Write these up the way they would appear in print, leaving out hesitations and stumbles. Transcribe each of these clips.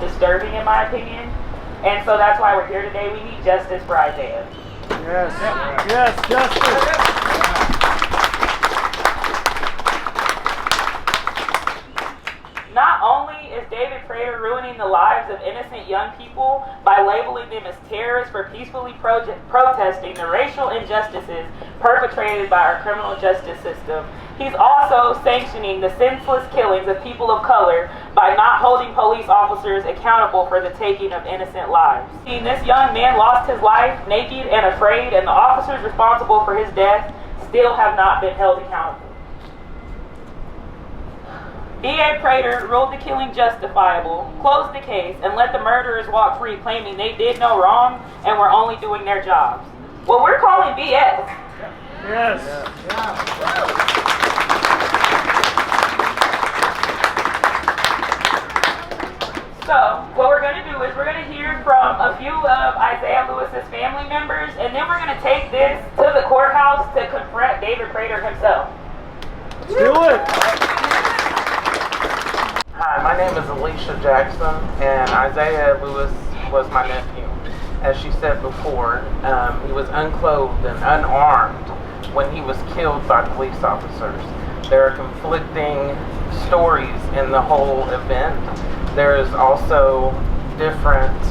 disturbing in my opinion. And so that's why we're here today. We need justice for Isaiah. Yes, yes, justice. Not only is David Prater ruining the lives of innocent young people by labeling them as terrorists for peacefully protesting the racial injustices perpetrated by our criminal justice system, he's also sanctioning the senseless killings of people of color by not holding police officers accountable for the taking of innocent lives. This young man lost his life naked and afraid, and the officers responsible for his death still have not been held accountable. D.A. Prater ruled the killing justifiable, closed the case, and let the murderers walk free, claiming they did no wrong and were only doing their jobs. Well, we're calling BS. Yes. So, what we're going to do is we're going to hear from a few of Isaiah Lewis's family members, and then we're going to take this to the courthouse to confront David Prater himself. Let's do it. Hi, my name is Alicia Jackson, and Isaiah Lewis was my nephew. As she said before, he was unclothed and unarmed when he was killed by police officers. There are conflicting stories in the whole event. There is also different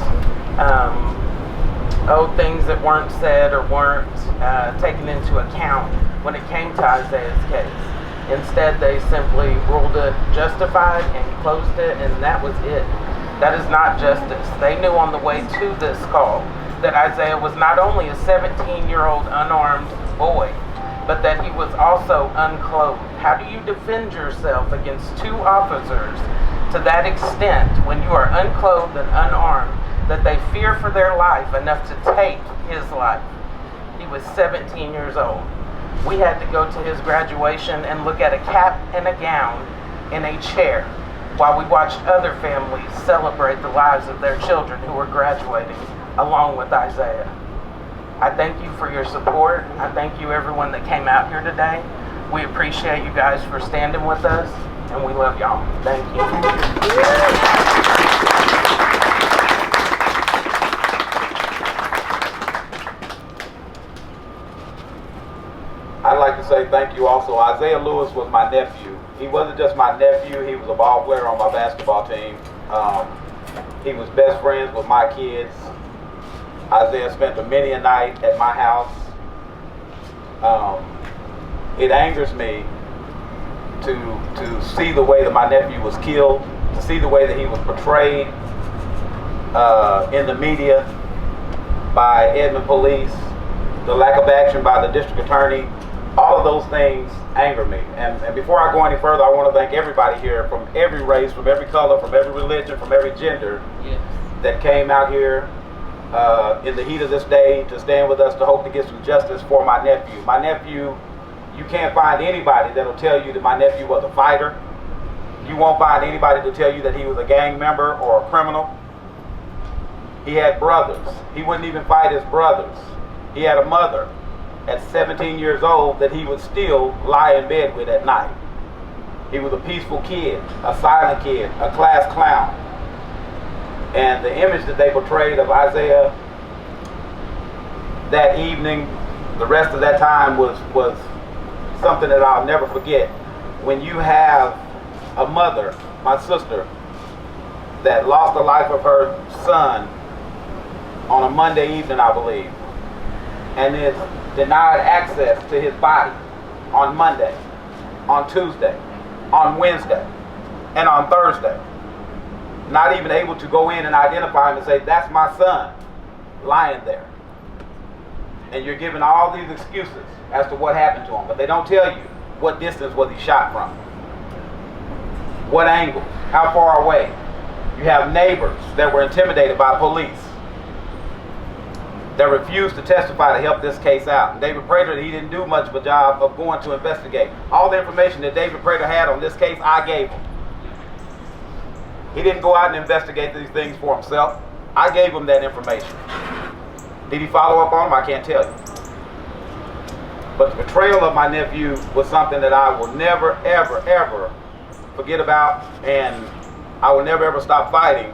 things that weren't said or weren't taken into account when it came to Isaiah's case. Instead, they simply ruled it justified and closed it, and that was it. That is not justice. They knew on the way to this call that Isaiah was not only a 17-year-old unarmed boy, but that he was also unclothed. How do you defend yourself against two officers to that extent when you are unclothed and unarmed that they fear for their life enough to take his life? He was 17 years old. We had to go to his graduation and look at a cap and a gown in a chair while we watched other families celebrate the lives of their children who were graduating along with Isaiah. I thank you for your support. I thank you everyone that came out here today. We appreciate you guys for standing with us, and we love y'all. Thank you. I'd like to say thank you also. Isaiah Lewis was my nephew. He wasn't just my nephew, he was a ball player on my basketball team. He was best friends with my kids. Isaiah spent many a night at my house. It angers me to see the way that my nephew was killed, to see the way that he was portrayed in the media by Edmond police, the lack of action by the district attorney. All of those things anger me. And before I go any further, I want to thank everybody here from every race, from every color, from every religion, from every gender that came out here in the heat of this day to stand with us to hope to get some justice for my nephew. My nephew, you can't find anybody that'll tell you that my nephew was a fighter. You won't find anybody to tell you that he was a gang member or a criminal. He had brothers. He wouldn't even fight his brothers. He had a mother at 17 years old that he would still lie in bed with at night. He was a peaceful kid, a silent kid, a class clown. And the image that they portrayed of Isaiah that evening, the rest of that time was something that I'll never forget. When you have a mother, my sister, that lost the life of her son on a Monday evening, I believe, and is denied access to his body on Monday, on Tuesday, on Wednesday, and on Thursday. Not even able to go in and identify him and say, that's my son lying there. And you're giving all these excuses as to what happened to him, but they don't tell you what distance was he shot from, what angle, how far away. You have neighbors that were intimidated by police that refused to testify to help this case out. And David Prater, he didn't do much of a job of going to investigate. All the information that David Prater had on this case, I gave him. He didn't go out and investigate these things for himself. I gave him that information. Did he follow up on them? I can't tell you. But the betrayal of my nephew was something that I will never, ever, ever forget about, and I will never, ever stop fighting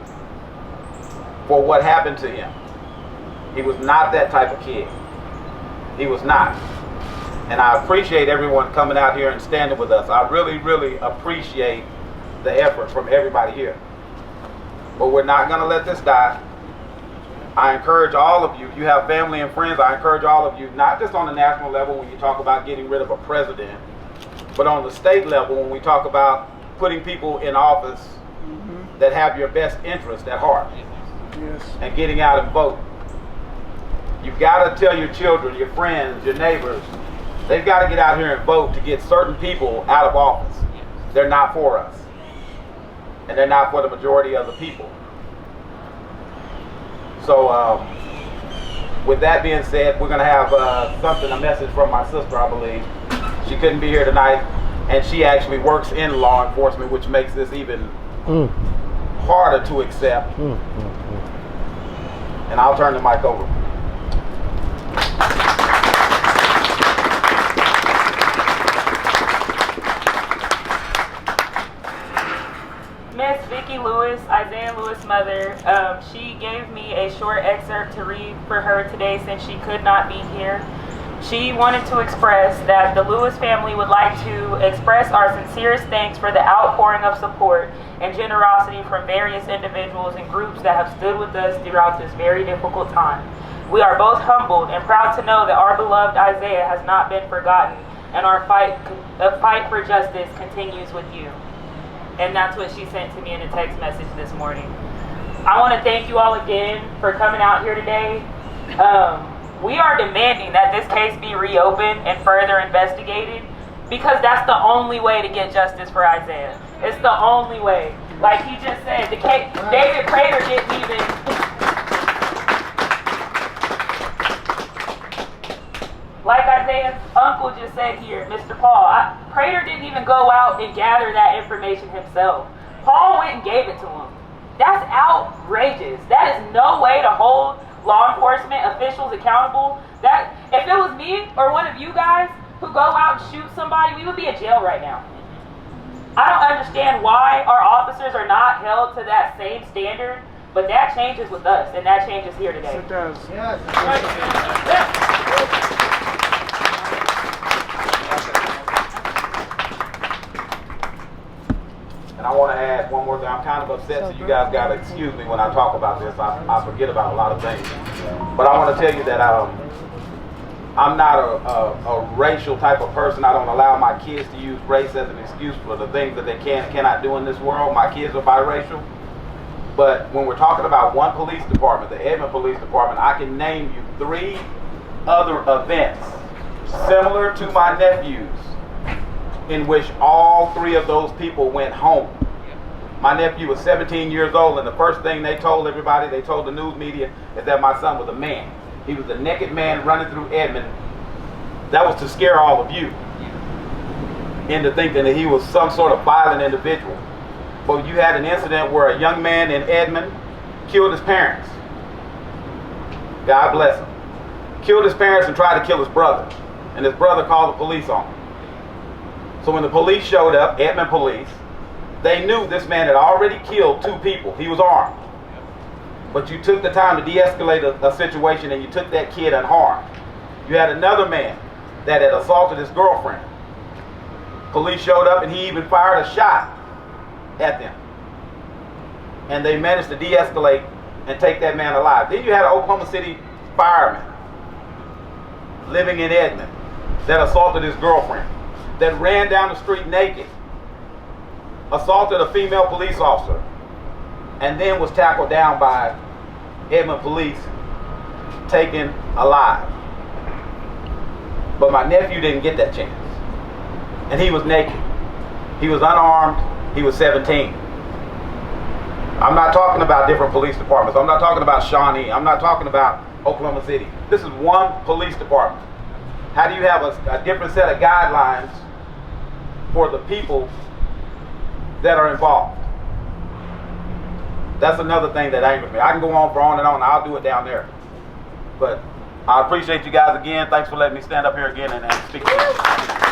for what happened to him. He was not that type of kid. He was not. And I appreciate everyone coming out here and standing with us. I really, really appreciate the effort from everybody here. But we're not going to let this die. I encourage all of you, if you have family and friends, I encourage all of you, not just on the national level when you talk about getting rid of a president, but on the state level when we talk about putting people in office that have your best interest at heart. Yes. And getting out and vote. You've got to tell your children, your friends, your neighbors, they've got to get out here and vote to get certain people out of office. They're not for us. And they're not for the majority of the people. So, with that being said, we're going to have a message from my sister, I believe. She couldn't be here tonight, and she actually works in law enforcement, which makes this even harder to accept. And I'll turn the mic over. Miss Vicki Lewis, Isaiah Lewis' mother, she gave me a short excerpt to read for her today since she could not be here. She wanted to express that the Lewis family would like to express our sincerest thanks for the outpouring of support and generosity from various individuals and groups that have stood with us throughout this very difficult time. We are both humbled and proud to know that our beloved Isaiah has not been forgotten, and our fight for justice continues with you. And that's what she sent to me in a text message this morning. I want to thank you all again for coming out here today. We are demanding that this case be reopened and further investigated because that's the only way to get justice for Isaiah. It's the only way. Like he just said, the case, David Prater didn't even... Like Isaiah's uncle just said here, Mr. Paul, Prater didn't even go out and gather that information himself. Paul went and gave it to him. That's outrageous. That is no way to hold law enforcement officials accountable. That if it was me or one of you guys who go out and shoot somebody, we would be in jail right now. I don't understand why our officers are not held to that same standard, but that changes with us, and that changes here today. It does. Yes. And I want to add one more thing. I'm kind of upset, so you guys got to excuse me when I talk about this. I forget about a lot of things. But I want to tell you that I'm not a racial type of person. I don't allow my kids to use race as an excuse for the things that they can and cannot do in this world. My kids are biracial. But when we're talking about one police department, the Edmond Police Department, I can name you 3 other events similar to my nephew's in which all 3 of those people went home. My nephew was 17 years old, and the first thing they told everybody, they told the news media, is that my son was a man. He was a naked man running through Edmond. That was to scare all of you into thinking that he was some sort of violent individual. But you had an incident where a young man in Edmond killed his parents. God bless him. Killed his parents and tried to kill his brother. And his brother called the police on him. So when the police showed up, Edmond police, they knew this man had already killed 2 people. He was armed. But you took the time to de-escalate a situation, and you took that kid unharmed. You had another man that had assaulted his girlfriend. Police showed up, and he even fired a shot at them. And they managed to de-escalate and take that man alive. Then you had an Oklahoma City fireman living in Edmond that assaulted his girlfriend, that ran down the street naked, assaulted a female police officer, and then was tackled down by Edmond police, taken alive. But my nephew didn't get that chance. And he was naked. He was unarmed. He was 17. I'm not talking about different police departments. I'm not talking about Shawnee. I'm not talking about Oklahoma City. This is one police department. How do you have a different set of guidelines for the people that are involved? That's another thing that angers me. I can go on and on. I'll do it down there. But I appreciate you guys again. Thanks for letting me stand up here again and speak to you.